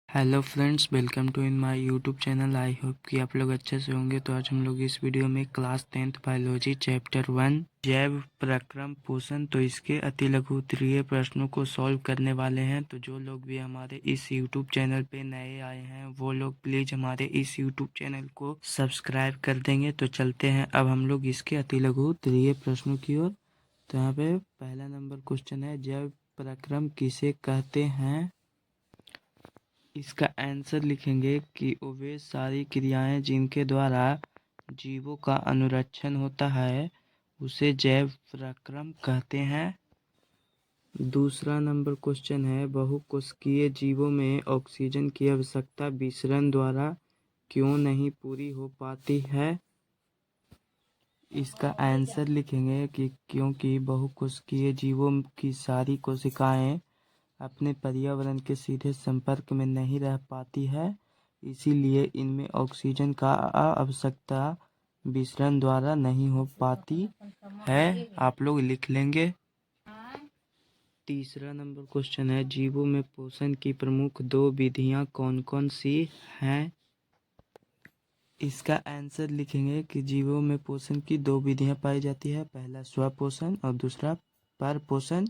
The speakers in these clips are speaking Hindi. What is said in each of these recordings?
Hello friends, welcome to in my YouTube channel. I hope कि आप लोग अच्छे से होंगे। तो आज हम लोग इस वीडियो में क्लास 10th बायोलॉजी चैप्टर 1 जैव प्रक्रम पोषण तो इसके अति लघु उत्तरीय प्रश्नों को सॉल्व करने वाले हैं। तो जो लोग भी हमारे इस यूट्यूब चैनल पे नए आए हैं वो लोग प्लीज़ हमारे इस यूट्यूब चैनल को सब्सक्राइब कर देंगे। तो चलते हैं अब हम लोग इसके अति लघु उत्तरीय प्रश्नों की ओर। तो यहाँ पे पहला नंबर क्वेश्चन है, जैव प्रक्रम किसे कहते हैं। इसका आंसर लिखेंगे कि वे सारी क्रियाएं जिनके द्वारा जीवों का अनुरक्षण होता है उसे जैव प्रक्रम कहते हैं। दूसरा नंबर क्वेश्चन है, बहुकोशिकीय जीवों में ऑक्सीजन की आवश्यकता विसरण द्वारा क्यों नहीं पूरी हो पाती है। इसका आंसर लिखेंगे कि क्योंकि बहुकोशिकीय जीवों की सारी कोशिकाएं अपने पर्यावरण के सीधे संपर्क में नहीं रह पाती है, इसीलिए इनमें ऑक्सीजन का आवश्यकता विसरण द्वारा नहीं हो पाती है। आप लोग लिख लेंगे। तीसरा नंबर क्वेश्चन है, जीवों में पोषण की प्रमुख दो विधियां कौन कौन सी हैं। इसका आंसर लिखेंगे कि जीवों में पोषण की दो विधियां पाई जाती है, पहला स्वपोषण और दूसरा परपोषण।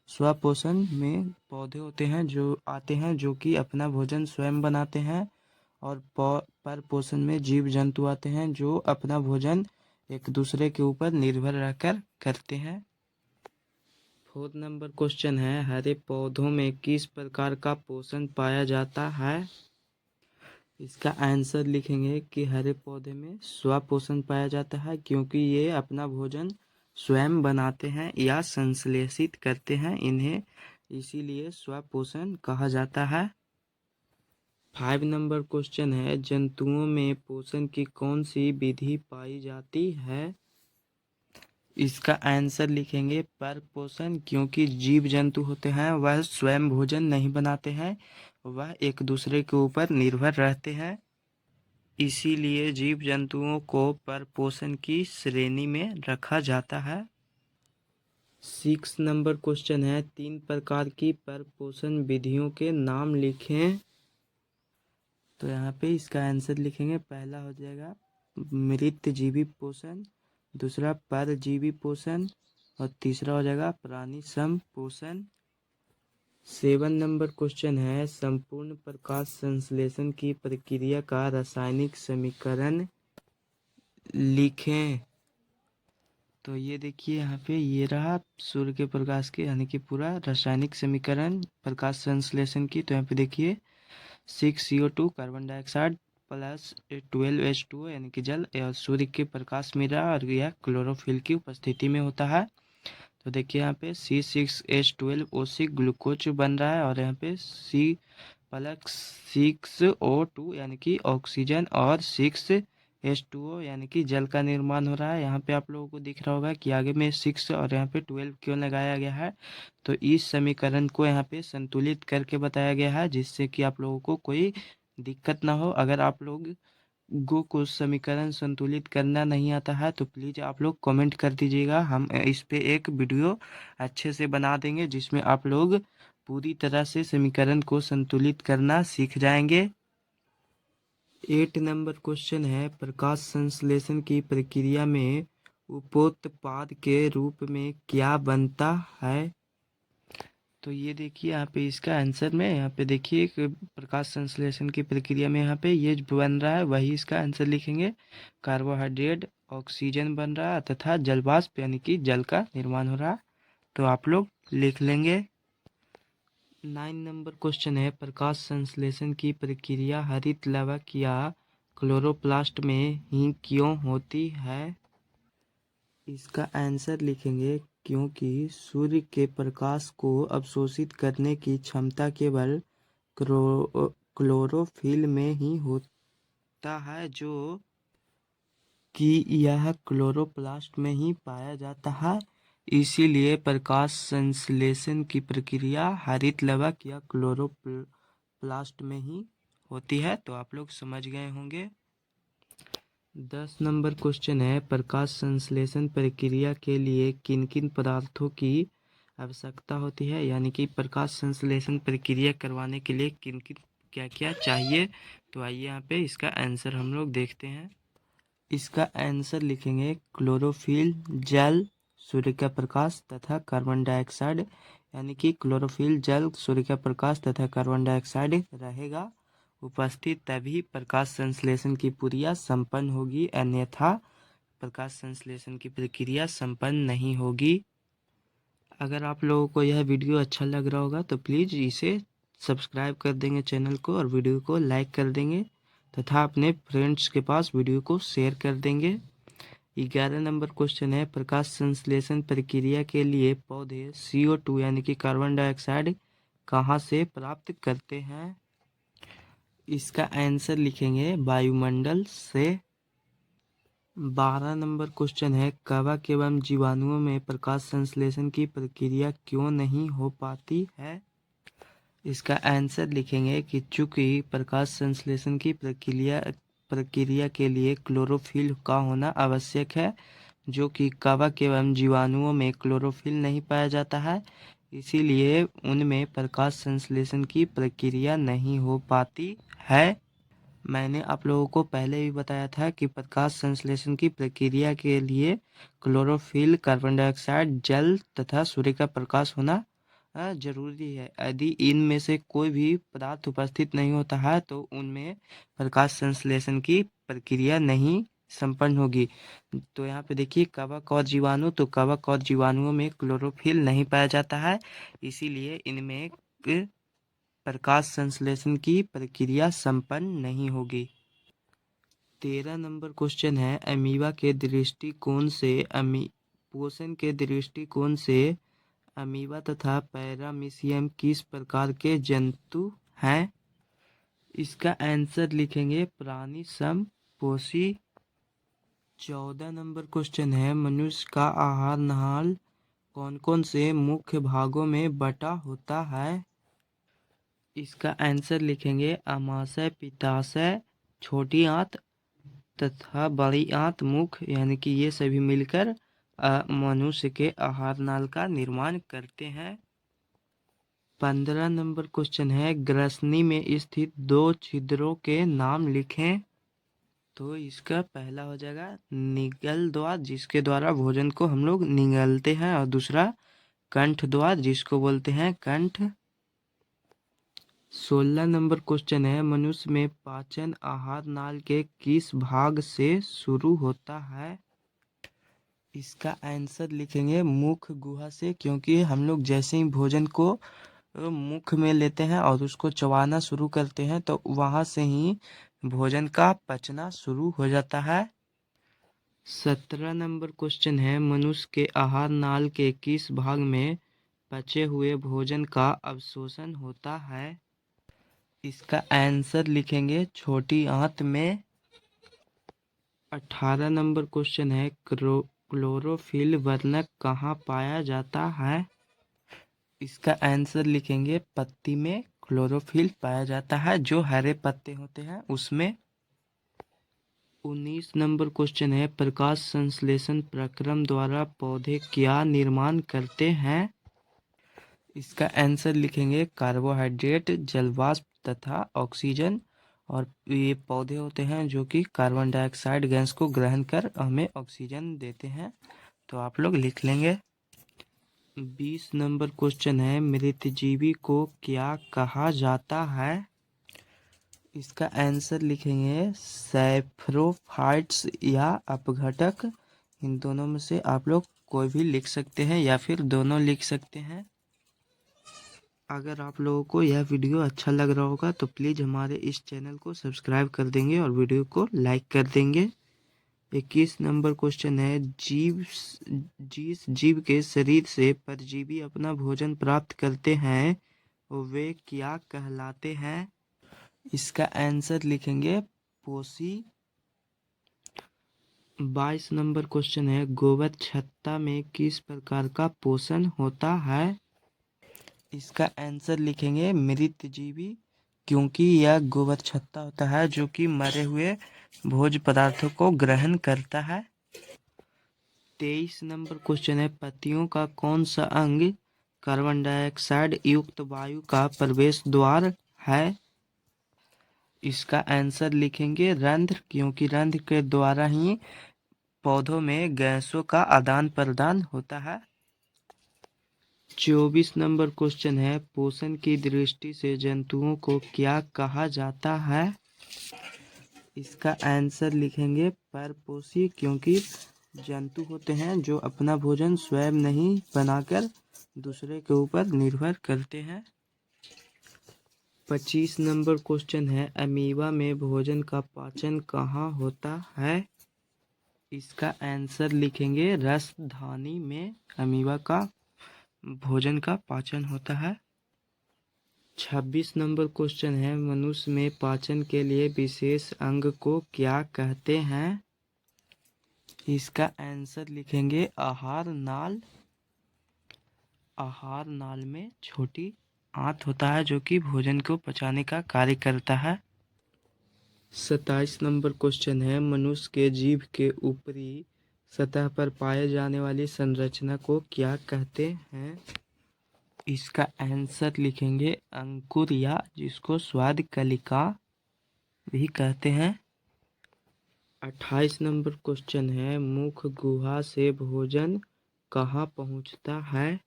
स्वपोषण में पौधे होते हैं जो कि अपना भोजन स्वयं बनाते हैं, और परपोषण में जीव जंतु आते हैं जो अपना भोजन एक दूसरे के ऊपर निर्भर रहकर करते हैं। फोर्थ नंबर क्वेश्चन है, हरे पौधों में किस प्रकार का पोषण पाया जाता है। इसका आंसर लिखेंगे कि हरे पौधे में स्वपोषण पाया जाता है, क्योंकि ये अपना भोजन स्वयं बनाते हैं या संश्लेषित करते हैं इन्हें, इसीलिए स्वपोषण कहा जाता है। 5 नंबर क्वेश्चन है, जंतुओं में पोषण की कौन सी विधि पाई जाती है। इसका आंसर लिखेंगे परपोषण, क्योंकि जीव जंतु होते हैं वह स्वयं भोजन नहीं बनाते हैं, वह एक दूसरे के ऊपर निर्भर रहते हैं, इसीलिए जीव जंतुओं को परपोषण की श्रेणी में रखा जाता है। 6 नंबर क्वेश्चन है, 3 प्रकार की परपोषण विधियों के नाम लिखें। तो यहाँ पे इसका आंसर लिखेंगे, पहला हो जाएगा मृतजीवी पोषण, दूसरा परजीवी पोषण और तीसरा हो जाएगा प्राणी संपोषण। 7 नंबर क्वेश्चन है, संपूर्ण प्रकाश संश्लेषण की प्रक्रिया का रासायनिक समीकरण लिखें। तो ये देखिए यहाँ पे ये रहा सूर्य के प्रकाश के यानी कि पूरा रासायनिक समीकरण प्रकाश संश्लेषण की। तो यहाँ पे देखिए 6CO2 carbon dioxide plus 12H2O यानी कि जल और सूर्य के प्रकाश में रहा, और यह क्लोरोफिल की उपस्थिति में होता है। तो देखिए यहाँ पे C6H12O6 ग्लूकोज बन रहा है, और यहाँ पे C+6O2 यानी कि ऑक्सीजन और 6H2O यानी कि जल का निर्माण हो रहा है। यहाँ पे आप लोगों को दिख रहा होगा कि आगे में 6 और यहाँ पे 12 क्यों लगाया गया है। तो इस समीकरण को यहाँ पे संतुलित करके बताया गया है, जिससे कि आप लोगों को कोई दिक्कत ना हो। अगर आप लोग को समीकरण संतुलित करना नहीं आता है तो प्लीज़ आप लोग कमेंट कर दीजिएगा, हम इस पे एक वीडियो अच्छे से बना देंगे जिसमें आप लोग पूरी तरह से समीकरण को संतुलित करना सीख जाएंगे। 8 नंबर क्वेश्चन है, प्रकाश संश्लेषण की प्रक्रिया में उपोत्पाद के रूप में क्या बनता है। तो ये देखिए यहाँ पे इसका आंसर में यहाँ पे देखिए प्रकाश संश्लेषण की प्रक्रिया में यहाँ पे ये बन रहा है, वही इसका आंसर लिखेंगे। कार्बोहाइड्रेट ऑक्सीजन बन रहा है तथा जलवाष्प यानी कि जल का निर्माण हो रहा है। तो आप लोग लिख लेंगे। 9 नंबर क्वेश्चन है, प्रकाश संश्लेषण की प्रक्रिया हरित लवक या क्लोरोप्लास्ट में ही क्यों होती है। इसका आंसर लिखेंगे, क्योंकि सूर्य के प्रकाश को अवशोषित करने की क्षमता केवल क्लोरोफिल में ही होता है, जो कि यह क्लोरोप्लास्ट में ही पाया जाता है, इसीलिए प्रकाश संश्लेषण की प्रक्रिया हरित लवक या क्लोरोप्लास्ट में ही होती है। तो आप लोग समझ गए होंगे। 10 नंबर क्वेश्चन है, प्रकाश संश्लेषण प्रक्रिया के लिए किन किन पदार्थों की आवश्यकता होती है, यानी कि प्रकाश संश्लेषण प्रक्रिया करवाने के लिए किन किन क्या क्या चाहिए। तो आइए यहाँ पे इसका आंसर हम लोग देखते हैं। इसका आंसर लिखेंगे क्लोरोफिल, जल, सूर्य का प्रकाश तथा कार्बन डाइऑक्साइड, यानी कि क्लोरोफिल, जल, सूर्य का प्रकाश तथा कार्बन डाइऑक्साइड रहेगा उपस्थित, तभी प्रकाश संश्लेषण की प्रक्रिया संपन्न होगी, अन्यथा प्रकाश संश्लेषण की प्रक्रिया संपन्न नहीं होगी। अगर आप लोगों को यह वीडियो अच्छा लग रहा होगा तो प्लीज़ इसे सब्सक्राइब कर देंगे चैनल को, और वीडियो को लाइक कर देंगे तथा अपने फ्रेंड्स के पास वीडियो को शेयर कर देंगे। 11 नंबर क्वेश्चन है, प्रकाश संश्लेषण प्रक्रिया के लिए पौधे CO2 यानी कि कार्बन डाइऑक्साइड कहाँ से प्राप्त करते हैं। इसका आंसर लिखेंगे वायुमंडल से। 12 नंबर क्वेश्चन है, कवक एवं जीवाणुओं में प्रकाश संश्लेषण की प्रक्रिया क्यों नहीं हो पाती है। इसका आंसर लिखेंगे कि चूंकि प्रकाश संश्लेषण की प्रक्रिया के लिए क्लोरोफिल का होना आवश्यक है, जो कि कवक एवं जीवाणुओं में क्लोरोफिल नहीं पाया जाता है, इसीलिए उनमें प्रकाश संश्लेषण की प्रक्रिया नहीं हो पाती है। मैंने आप लोगों को पहले भी बताया था कि प्रकाश संश्लेषण की प्रक्रिया के लिए क्लोरोफिल, कार्बन डाइऑक्साइड, जल तथा सूर्य का प्रकाश होना जरूरी है। यदि इनमें से कोई भी पदार्थ उपस्थित नहीं होता है तो उनमें प्रकाश संश्लेषण की प्रक्रिया नहीं संपन्न होगी। तो यहाँ पे देखिए कवक और जीवाणु, तो कवक और जीवाणुओं में क्लोरोफिल नहीं पाया जाता है, इसीलिए इनमें प्रकाश संश्लेषण की प्रक्रिया संपन्न नहीं होगी। 13 नंबर क्वेश्चन है, अमीबा के दृष्टिकोण से पोषण के दृष्टिकोण से अमीबा तथा पैरामीशियम किस प्रकार के जंतु हैं। इसका आंसर लिखेंगे प्राणी समपोषी। 14 नंबर क्वेश्चन है, मनुष्य का आहार नाल कौन कौन से मुख्य भागों में बटा होता है। इसका आंसर लिखेंगे अमाशय, पित्ताशय, छोटी आंत तथा बड़ी आंत, मुख, यानी कि ये सभी मिलकर मनुष्य के आहार नाल का निर्माण करते हैं। 15 नंबर क्वेश्चन है, ग्रसनी में स्थित 2 छिद्रों के नाम लिखें। तो इसका पहला हो जाएगा निगल द्वार, जिसके द्वारा भोजन को हम लोग निगलते हैं, और दूसरा कंठ द्वार, जिसको बोलते हैं कंठ। 16 नंबर क्वेश्चन है, मनुष्य में पाचन आहार नाल के किस भाग से शुरू होता है। इसका आंसर लिखेंगे मुख गुहा से, क्योंकि हम लोग जैसे ही भोजन को मुख में लेते हैं और उसको चबाना शुरू करते हैं तो वहां से ही भोजन का पचना शुरू हो जाता है। 17 नंबर क्वेश्चन है, मनुष्य के आहार नाल के किस भाग में पचे हुए भोजन का अवशोषण होता है। इसका आंसर लिखेंगे छोटी आंत में। 18 नंबर क्वेश्चन है, क्लोरोफिल वर्णक कहाँ पाया जाता है। इसका आंसर लिखेंगे पत्ती में क्लोरोफिल पाया जाता है, जो हरे पत्ते होते हैं उसमें। 19 नंबर क्वेश्चन है, प्रकाश संश्लेषण प्रक्रम द्वारा पौधे क्या निर्माण करते हैं। इसका आंसर लिखेंगे कार्बोहाइड्रेट, जलवाष्प तथा ऑक्सीजन, और ये पौधे होते हैं जो कि कार्बन डाइऑक्साइड गैस को ग्रहण कर हमें ऑक्सीजन देते हैं, तो आप लोग लिख लेंगे। 20 नंबर क्वेश्चन है, मृतजीवी को क्या कहा जाता है। इसका आंसर लिखेंगे सैप्रोफाइट्स या अपघटक। इन दोनों में से आप लोग कोई भी लिख सकते हैं या फिर दोनों लिख सकते हैं। अगर आप लोगों को यह वीडियो अच्छा लग रहा होगा तो प्लीज़ हमारे इस चैनल को सब्सक्राइब कर देंगे और वीडियो को लाइक कर देंगे। 21 नंबर क्वेश्चन है, जिस जीव के शरीर से परजीवी अपना भोजन प्राप्त करते हैं वे क्या कहलाते हैं। इसका आंसर लिखेंगे पोषी। 22 नंबर क्वेश्चन है, गोबर छत्ता में किस प्रकार का पोषण होता है। इसका आंसर लिखेंगे मृतजीवी, क्योंकि यह गोबर छत्ता होता है जो कि मरे हुए भोज्य पदार्थों को ग्रहण करता है। 23 नंबर क्वेश्चन है, पत्तियों का कौन सा अंग कार्बन डाइऑक्साइड युक्त वायु का प्रवेश द्वार है। इसका आंसर लिखेंगे रंध्र, क्योंकि रंध्र के द्वारा ही पौधों में गैसों का आदान प्रदान होता है। 24 नंबर क्वेश्चन है, पोषण की दृष्टि से जंतुओं को क्या कहा जाता है? इसका आंसर लिखेंगे परपोषी, क्योंकि जंतु होते हैं जो अपना भोजन स्वयं नहीं बनाकर दूसरे के ऊपर निर्भर करते हैं। 25 नंबर क्वेश्चन है, अमीबा में भोजन का पाचन कहाँ होता है? इसका आंसर लिखेंगे रसधानी में अमीबा का भोजन का पाचन होता है। 26 नंबर क्वेश्चन है, मनुष्य में पाचन के लिए विशेष अंग को क्या कहते हैं? इसका आंसर लिखेंगे आहार नाल। आहार नाल में छोटी आंत होता है जो कि भोजन को पचाने का कार्य करता है। 27 नंबर क्वेश्चन है, मनुष्य के जीभ के ऊपरी सतह पर पाए जाने वाली संरचना को क्या कहते हैं? इसका आंसर लिखेंगे अंकुर, या जिसको स्वाद कलिका भी कहते हैं। 28 नंबर क्वेश्चन है, मुख गुहा से भोजन कहाँ पहुँचता है?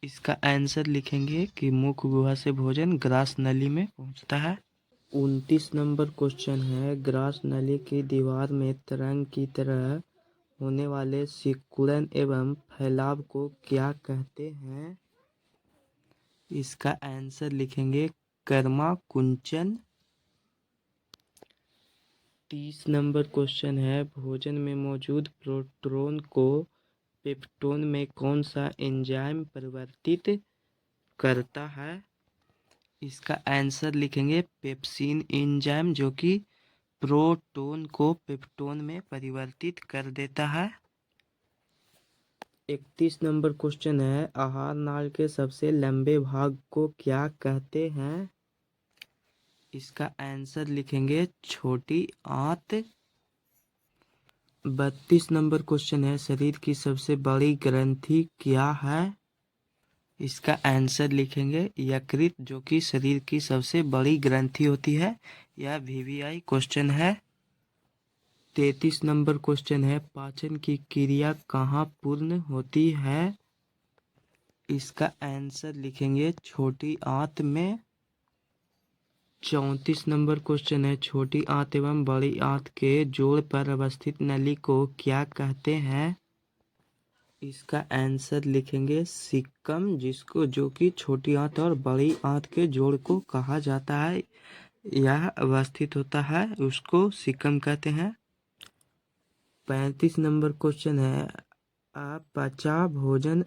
इसका आंसर लिखेंगे कि मुख गुहा से भोजन ग्रास नली में पहुँचता है। 29 नंबर क्वेश्चन है, ग्रास नली की दीवार में तरंग की तरह होने वाले सिकुड़न एवं फैलाव को क्या कहते हैं? इसका आंसर लिखेंगे कर्मा कुंचन। 30 नंबर क्वेश्चन है, भोजन में मौजूद प्रोटॉन को पेप्टोन में कौन सा एंजाइम परिवर्तित करता है? इसका आंसर लिखेंगे पेप्सिन एंजाइम, जो कि प्रोटॉन को पेप्टोन में परिवर्तित कर देता है। 31 नंबर क्वेश्चन है, आहार नाल के सबसे लंबे भाग को क्या कहते हैं? इसका आंसर लिखेंगे छोटी आंत। 32 नंबर क्वेश्चन है, शरीर की सबसे बड़ी ग्रंथि क्या है? इसका आंसर लिखेंगे यकृत, जो कि शरीर की सबसे बड़ी ग्रंथि होती है। यह वीवीआई क्वेश्चन है। 33 नंबर क्वेश्चन है, पाचन की क्रिया कहाँ पूर्ण होती है? इसका आंसर लिखेंगे छोटी आंत में। 34 नंबर क्वेश्चन है, छोटी आंत एवं बड़ी आंत के जोड़ पर अवस्थित नली को क्या कहते हैं? इसका आंसर लिखेंगे सिक्कम, जो कि छोटी आंत और बड़ी आंत के जोड़ को कहा जाता है। यह अवस्थित होता है, उसको सिक्कम कहते हैं। 35 नंबर क्वेश्चन है, अपचा भोजन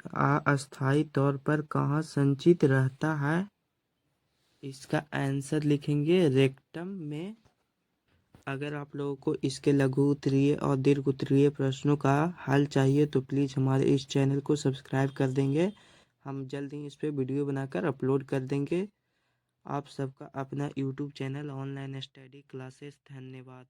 अस्थायी तौर पर कहाँ संचित रहता है? इसका आंसर लिखेंगे रेक्टम में। अगर आप लोगों को इसके लघु उत्तरीय और दीर्घ उत्तरीय प्रश्नों का हल चाहिए तो प्लीज़ हमारे इस चैनल को सब्सक्राइब कर देंगे। हम जल्द ही इस पर वीडियो बनाकर अपलोड कर देंगे। आप सबका अपना YouTube channel online study classes. धन्यवाद।